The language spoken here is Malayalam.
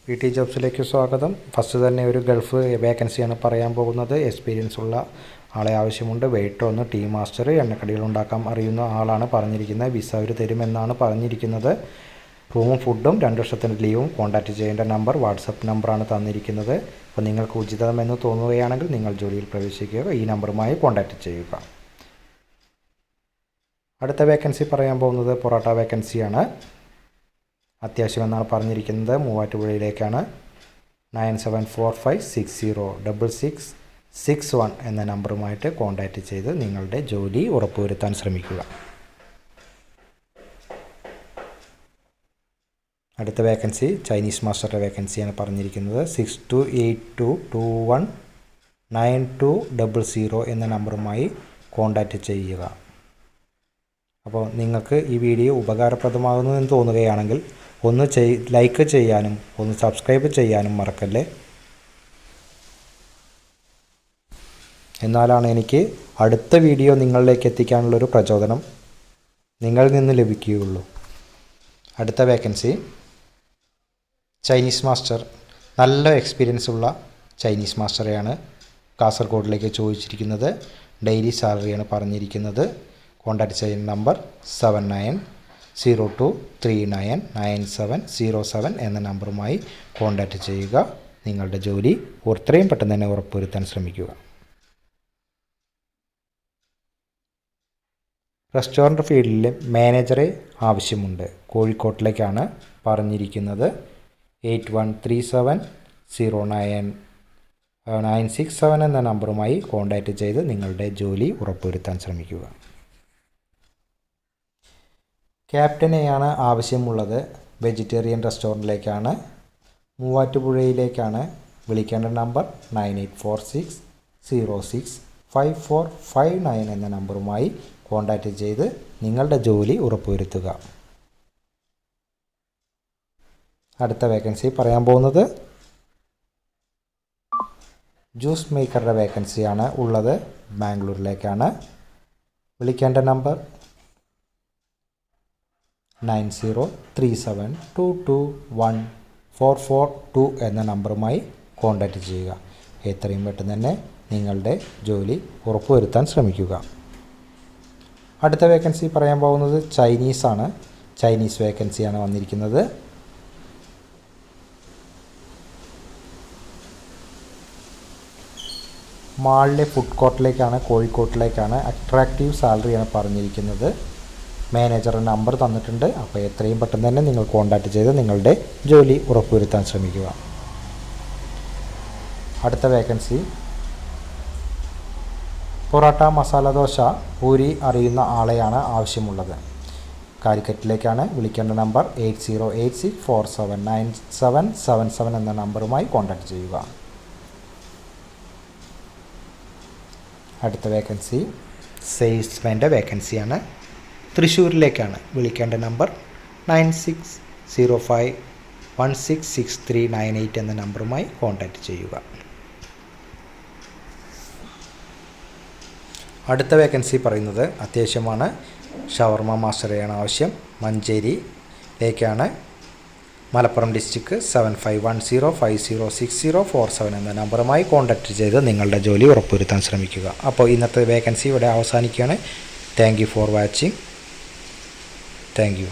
PT ജോബ്സിലേക്ക് സ്വാഗതം. ഫസ്റ്റ് തന്നെ ഒരു ഗൾഫ് വേക്കൻസിയാണ് പറയാൻ പോകുന്നത്. എക്സ്പീരിയൻസ് ഉള്ള ആളെ ആവശ്യമുണ്ട്. വെയിറ്റർ 1, ടീ മാസ്റ്റർ, എണ്ണക്കടികൾ ഉണ്ടാക്കാൻ അറിയുന്ന ആളാണ് പറഞ്ഞിരിക്കുന്നത്. വിസ അവർ തരുമെന്നാണ് പറഞ്ഞിരിക്കുന്നത്. റൂമും ഫുഡും 2 വർഷത്തിൻ്റെ ലീവും. കോൺടാക്റ്റ് ചെയ്യേണ്ട നമ്പർ വാട്സപ്പ് നമ്പറാണ് തന്നിരിക്കുന്നത്. അപ്പോൾ നിങ്ങൾക്ക് ഉചിതമെന്ന് തോന്നുകയാണെങ്കിൽ നിങ്ങൾ ജോലിയിൽ പ്രവേശിക്കുക. ഈ നമ്പറുമായി കോൺടാക്റ്റ് ചെയ്യുക. അടുത്ത വേക്കൻസി പറയാൻ പോകുന്നത് പൊറോട്ട വേക്കൻസിയാണ്. അത്യാവശ്യമെന്നാണ് പറഞ്ഞിരിക്കുന്നത്. മൂവാറ്റുപുഴയിലേക്കാണ്. 9745606661 എന്ന നമ്പറുമായിട്ട് കോൺടാക്റ്റ് ചെയ്ത് നിങ്ങളുടെ ജോലി ഉറപ്പുവരുത്താൻ ശ്രമിക്കുക. അടുത്ത വേക്കൻസി ചൈനീസ് മാസ്റ്ററുടെ വേക്കൻസിയാണ് പറഞ്ഞിരിക്കുന്നത്. 6282219200 എന്ന നമ്പറുമായി കോൺടാക്റ്റ് ചെയ്യുക. അപ്പോൾ നിങ്ങൾക്ക് ഈ വീഡിയോ ഉപകാരപ്രദമാകുന്നു എന്ന് തോന്നുകയാണെങ്കിൽ ഒന്ന് ലൈക്ക് ചെയ്യാനും ഒന്ന് സബ്സ്ക്രൈബ് ചെയ്യാനും മറക്കല്ലേ. എന്നാലാണ് എനിക്ക് അടുത്ത വീഡിയോ നിങ്ങളിലേക്ക് എത്തിക്കാനുള്ളൊരു പ്രചോദനം നിങ്ങളിൽ നിന്ന് ലഭിക്കുകയുള്ളൂ. അടുത്ത വേക്കൻസി ചൈനീസ് മാസ്റ്റർ. നല്ല എക്സ്പീരിയൻസ് ഉള്ള ചൈനീസ് മാസ്റ്ററെയാണ് കാസർഗോഡിലേക്ക് ചോദിച്ചിരിക്കുന്നത്. ഡെയിലി സാലറിയാണ് പറഞ്ഞിരിക്കുന്നത്. കോൺടാക്റ്റ് ചെയ്യുന്ന നമ്പർ 7902399707 എന്ന നമ്പറുമായി കോൺടാക്റ്റ് ചെയ്യുക. നിങ്ങളുടെ ജോലി എത്രയും പെട്ടെന്ന് തന്നെ ഉറപ്പുവരുത്താൻ ശ്രമിക്കുക. റെസ്റ്റോറൻറ്റ് ഫീൽഡിൽ മാനേജറെ ആവശ്യമുണ്ട്. കോഴിക്കോട്ടിലേക്കാണ് പറഞ്ഞിരിക്കുന്നത്. 8137096967 എന്ന നമ്പറുമായി കോൺടാക്റ്റ് ചെയ്ത് നിങ്ങളുടെ ജോലി ഉറപ്പുവരുത്താൻ ശ്രമിക്കുക. ക്യാപ്റ്റനെയാണ് ആവശ്യമുള്ളത്. വെജിറ്റേറിയൻ റെസ്റ്റോറൻറ്റിലേക്കാണ്. മൂവാറ്റുപുഴയിലേക്കാണ്. വിളിക്കേണ്ട നമ്പർ 9846065459 എന്ന നമ്പറുമായി കോൺടാക്റ്റ് ചെയ്ത് നിങ്ങളുടെ ജോലി ഉറപ്പുവരുത്തുക. അടുത്ത വേക്കൻസി പറയാൻ പോകുന്നത് ജ്യൂസ് മേക്കറുടെ വേക്കൻസിയാണ് ഉള്ളത്. ബാംഗ്ലൂരിലേക്കാണ്. വിളിക്കേണ്ട നമ്പർ 9037221442 എന്ന നമ്പറുമായി കോൺടാക്റ്റ് ചെയ്യുക. എത്രയും പെട്ടെന്ന് തന്നെ നിങ്ങളുടെ ജോലി ഉറപ്പുവരുത്താൻ ശ്രമിക്കുക. അടുത്ത വേക്കൻസി പറയാൻ പോകുന്നത് ചൈനീസാണ്. ചൈനീസ് വേക്കൻസിയാണ് വന്നിരിക്കുന്നത്. മാളിലെ ഫുഡ് കോർട്ടിലേക്കാണ്. കോഴിക്കോട്ടിലേക്കാണ്. അട്രാക്റ്റീവ് സാലറിയാണ് പറഞ്ഞിരിക്കുന്നത്. മാനേജറുടെ നമ്പർ തന്നിട്ടുണ്ട്. അപ്പോൾ എത്രയും പെട്ടെന്ന് തന്നെ നിങ്ങൾ കോൺടാക്റ്റ് ചെയ്ത് നിങ്ങളുടെ ജോലി ഉറപ്പുവരുത്താൻ ശ്രമിക്കുക. അടുത്ത വേക്കൻസി പൊറോട്ട, മസാല ദോശ, പൂരി അറിയുന്ന ആളെയാണ് ആവശ്യമുള്ളത്. കാലിക്കറ്റിലേക്കാണ്. വിളിക്കേണ്ട നമ്പർ 8086479777 എന്ന നമ്പറുമായി കോൺടാക്റ്റ് ചെയ്യുക. അടുത്ത വേക്കൻസി സെയിൽസ്മാൻ്റെ വേക്കൻസിയാണ്. തൃശ്ശൂരിലേക്കാണ്. വിളിക്കേണ്ട നമ്പർ 9605166398 എന്ന നമ്പറുമായി കോൺടാക്റ്റ് ചെയ്യുക. അടുത്ത വേക്കൻസി പറയുന്നത് അത്യാവശ്യമാണ്. ഷവർമ മാസ്റ്ററെയാണ് ആവശ്യം. മഞ്ചേരിയിലേക്കാണ്. മലപ്പുറം ഡിസ്ട്രിക്ട് 7510506047 എന്ന നമ്പറുമായി കോൺടാക്റ്റ് ചെയ്ത് നിങ്ങളുടെ ജോലി ഉറപ്പുവരുത്താൻ ശ്രമിക്കുക. അപ്പോൾ ഇന്നത്തെ വേക്കൻസി ഇവിടെ അവസാനിക്കുകയാണ്. Thank you for watching. Thank you.